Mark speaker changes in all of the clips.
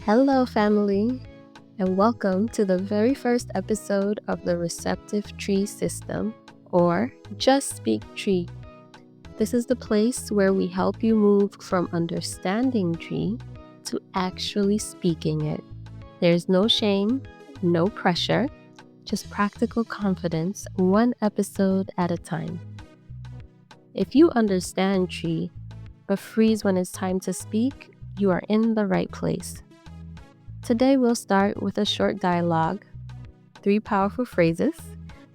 Speaker 1: Hello, family, and welcome to the very first episode of the Receptive Tree System, or Just Speak Twi. This is the place where we help you move from understanding Twi to actually speaking it. There's no shame, no pressure, just practical confidence, one episode at a time. If you understand Twi, but freeze when it's time to speak, you are in the right place. Today we'll start with a short dialogue, 3 powerful phrases,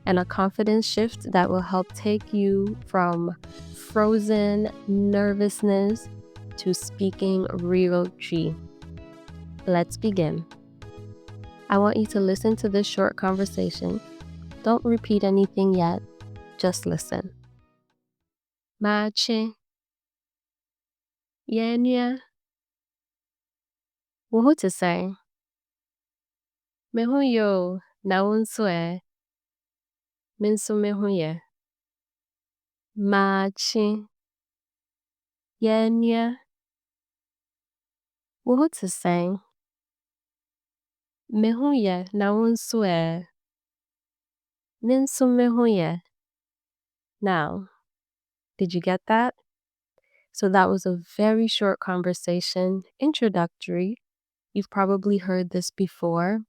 Speaker 1: and a confidence shift that will help take you from frozen nervousness to speaking real Twi. Let's begin. I want you to listen to this short conversation. Don't repeat anything yet, just listen. Mache. Yenya. What to say? Mehu yo na unso Minso mehu ye. Machi. Yenya. What to say? Mehu ye na unso Minso mehu ye. Now, did you get that? So that was a very short conversation, introductory. You've probably heard this before.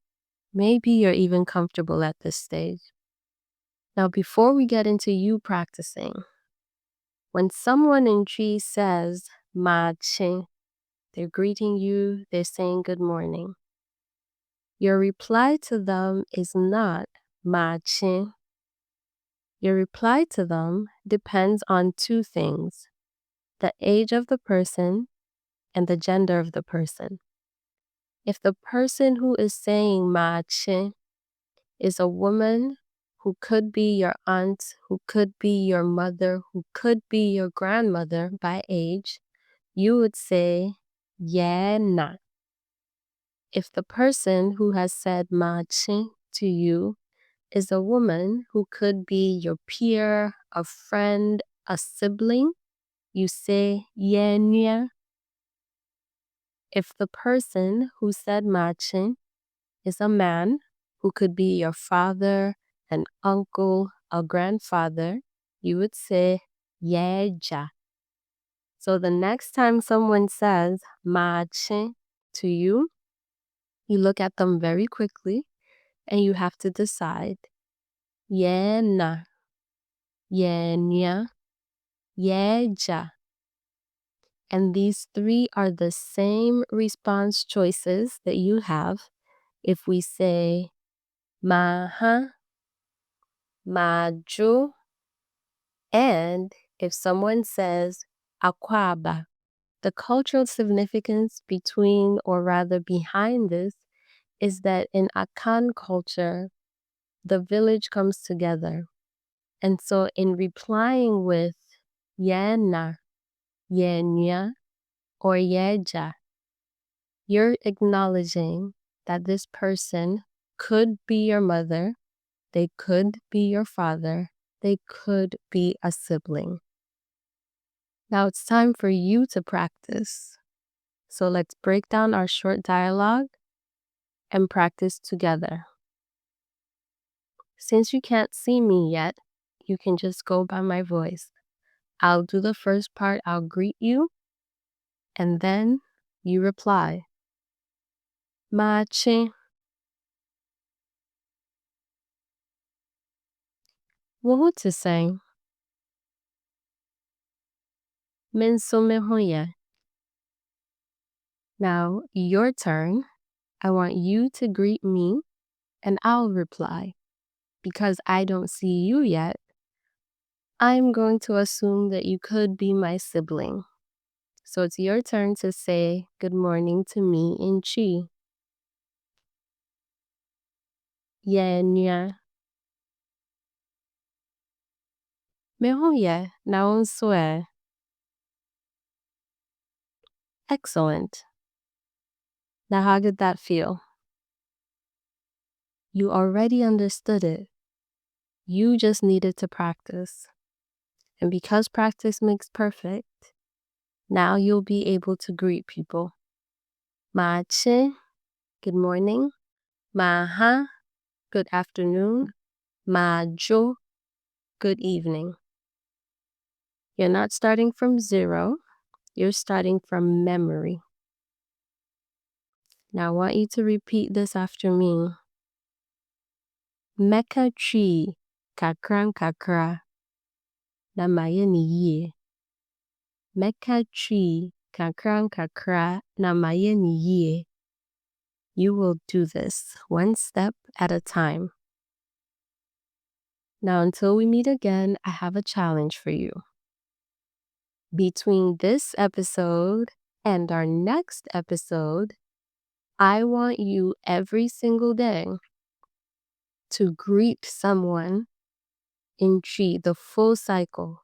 Speaker 1: Maybe you're even comfortable at this stage. Now, before we get into you practicing, when someone in Twi says, Machi, they're greeting you, they're saying good morning. Your reply to them is not Machi. Your reply to them depends on 2 things: the age of the person and the gender of the person. If the person who is saying Machi is a woman who could be your aunt, who could be your mother, who could be your grandmother by age, you would say Yena. If the person who has said Machi to you is a woman who could be your peer, a friend, a sibling, you say Yenya. If the person who said Machi is a man who could be your father, an uncle, a grandfather, you would say Yeja. So the next time someone says Machi to you, you look at them very quickly and you have to decide Yena, Yenya, Yeja. And these 3 are the same response choices that you have if we say Maha, Maju, and if someone says Akwaba. The cultural significance between, or rather behind this, is that in Akan culture, the village comes together. And so in replying with Yena, Yenya, or Yeja, you're acknowledging that this person could be your mother, they could be your father, they could be a sibling. Now it's time for you to practice. So let's break down our short dialogue and practice together. Since you can't see me yet, you can just go by my voice. I'll do the first part, I'll greet you, and then you reply. Machi. What to say? Minso mehuye. Now, your turn. I want you to greet me, and I'll reply. Because I don't see you yet, I'm going to assume that you could be my sibling. So it's your turn to say good morning to me in Twi. Yenya. Mehuye na unswe. Excellent. Now how did that feel? You already understood it. You just needed to practice. And because practice makes perfect, now you'll be able to greet people. Machi, good morning. Maha, good afternoon. Majo, good evening. You're not starting from zero. You're starting from memory. Now I want you to repeat this after me. Meka Twi kakra kakra na maye ni yie. Meka Twi kakra kakra na maye ni yie. You will do this one step at a time. Now, until we meet again, I have a challenge for you. Between this episode and our next episode, I want you every single day to greet someone in Twi, the full cycle.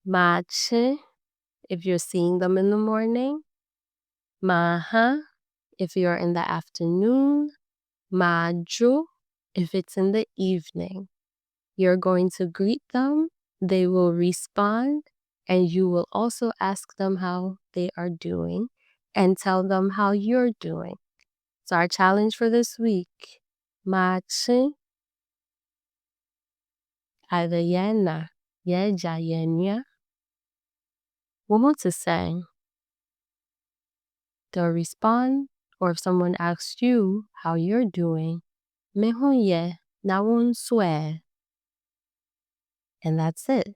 Speaker 1: Mache, if you're seeing them in the morning. Maha, if you're in the afternoon. Majo, if it's in the evening. You're going to greet them, they will respond, and you will also ask them how they are doing and tell them how you're doing. So our challenge for this week, Machi, either yena, yeja, yenya. One more to say. They'll respond, or if someone asks you how you're doing, mehunye, nawun swear. And that's it.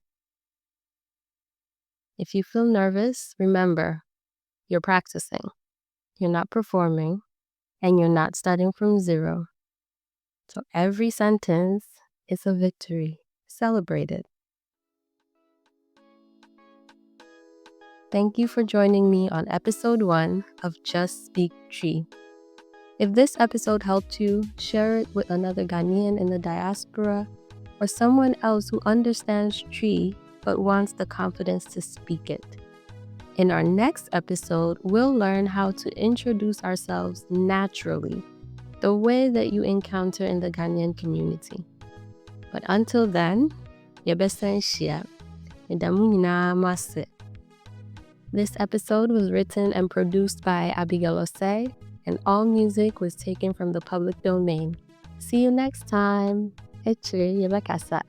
Speaker 1: If you feel nervous, remember, you're practicing. You're not performing, and you're not starting from zero. So every sentence is a victory. Celebrate it. Thank you for joining me on episode 1 of Just Speak Twi. If this episode helped you, share it with another Ghanaian in the diaspora or someone else who understands Twi but wants the confidence to speak it. In our next episode, we'll learn how to introduce ourselves naturally, the way that you encounter in the Ghanaian community. But until then, yebesa nhyia. Medamu nyinaa mo ase. This episode was written and produced by Abigail Osei, and all music was taken from the public domain. See you next time. Echiri yebekasa.